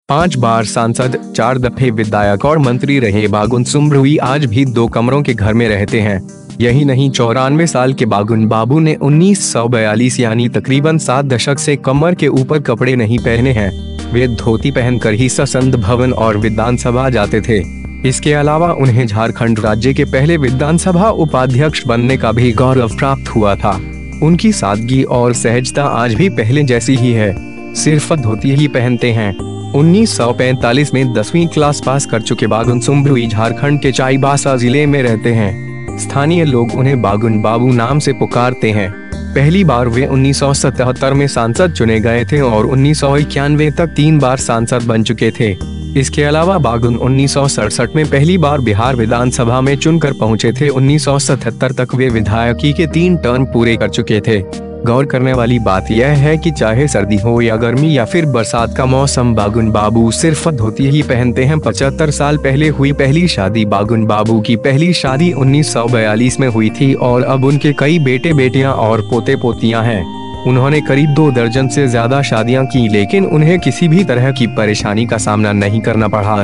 5 बार सांसद, 4 दफे विधायक और मंत्री रहे बागुन सुम्ब्रुई आज भी 2 कमरों के घर में रहते हैं। यही नहीं, 94 साल के बागुन बाबू ने 1942 यानी तकरीबन 7 दशक से कमर के ऊपर कपड़े नहीं पहने हैं। वे धोती पहनकर ही संसद भवन और विधानसभा जाते थे। इसके अलावा उन्हें झारखंड राज्य के पहले विधानसभा उपाध्यक्ष बनने का भी गौरव प्राप्त हुआ था। उनकी सादगी और सहजता आज भी पहले जैसी ही है, सिर्फ धोती ही पहनते हैं। 1945 में 10वीं क्लास पास कर चुके बागुन सुम्ब्रुई झारखंड के चाईबासा जिले में रहते हैं। स्थानीय लोग उन्हें बागुन बाबू नाम से पुकारते हैं। पहली बार वे 1977 में सांसद चुने गए थे और 1991 तक 3 बार सांसद बन चुके थे। इसके अलावा बागुन 1967 में पहली बार बिहार विधानसभा में चुनकर पहुंचे थे। 1977 तक वे विधायकी के 3 टर्म पूरे कर चुके थे। गौर करने वाली बात यह है कि चाहे सर्दी हो या गर्मी या फिर बरसात का मौसम, बागुन बाबू सिर्फ धोती ही पहनते हैं। 75 साल पहले हुई पहली शादी बागुन बाबू की पहली शादी 1942 में हुई थी और अब उनके कई बेटे बेटियां और पोते पोतियां हैं। उन्होंने करीब 2 दर्जन से ज्यादा शादियां की, लेकिन उन्हें किसी भी तरह की परेशानी का सामना नहीं करना पड़ा।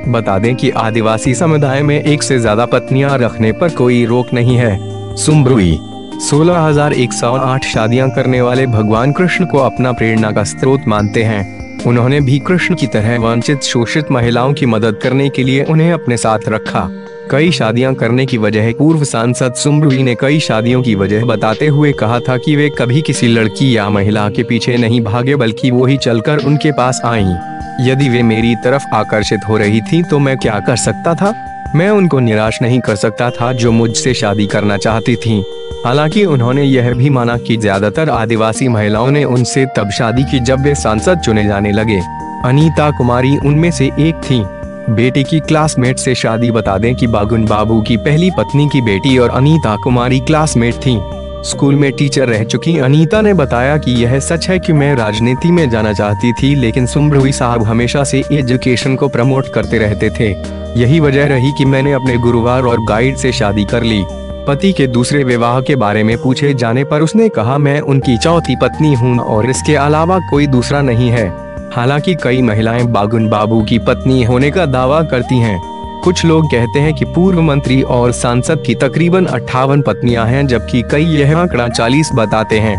बता दें कि आदिवासी समुदाय में 1 से ज्यादा पत्नियां रखने पर कोई रोक नहीं है। सुम्ब्रुई 16,108 शादियां करने वाले भगवान कृष्ण को अपना प्रेरणा का स्रोत मानते हैं। उन्होंने भी कृष्ण की तरह वंचित शोषित महिलाओं की मदद करने के लिए उन्हें अपने साथ रखा। कई शादियां करने की वजह पूर्व सांसद सुम्ब्रुई ने कई शादियों की वजह बताते हुए कहा था कि वे कभी किसी लड़की या महिला के पीछे नहीं भागे, बल्कि वो ही चलकर उनके पास आईं। यदि वे मेरी तरफ आकर्षित हो रही थी तो मैं क्या कर सकता था? मैं उनको निराश नहीं कर सकता था जो मुझसे शादी करना चाहती थीं। हालांकि उन्होंने यह भी माना कि ज्यादातर आदिवासी महिलाओं ने उनसे तब शादी की जब वे सांसद चुने जाने लगे। अनीता कुमारी उनमें से एक थीं। बेटी की क्लासमेट से शादी। बता दें कि बागुन बाबू की पहली पत्नी की बेटी और अनीता कुमारी क्लासमेट थीं। स्कूल में टीचर रह चुकी अनीता ने बताया कि यह सच है कि मैं राजनीति में जाना चाहती थी, लेकिन सुम्ब्रुई साहब हमेशा से एजुकेशन को प्रमोट करते रहते थे। यही वजह रही कि मैंने अपने गुरुवार और गाइड से शादी कर ली। पति के दूसरे विवाह के बारे में पूछे जाने पर उसने कहा, मैं उनकी चौथी पत्नी हूँ और इसके अलावा कोई दूसरा नहीं है। हालांकि कई महिलाएं बागुन बाबू की पत्नी होने का दावा करती हैं। कुछ लोग कहते हैं कि पूर्व मंत्री और सांसद की तकरीबन 58 पत्नियां हैं, जबकि कई यह आंकड़ा 40 बताते हैं।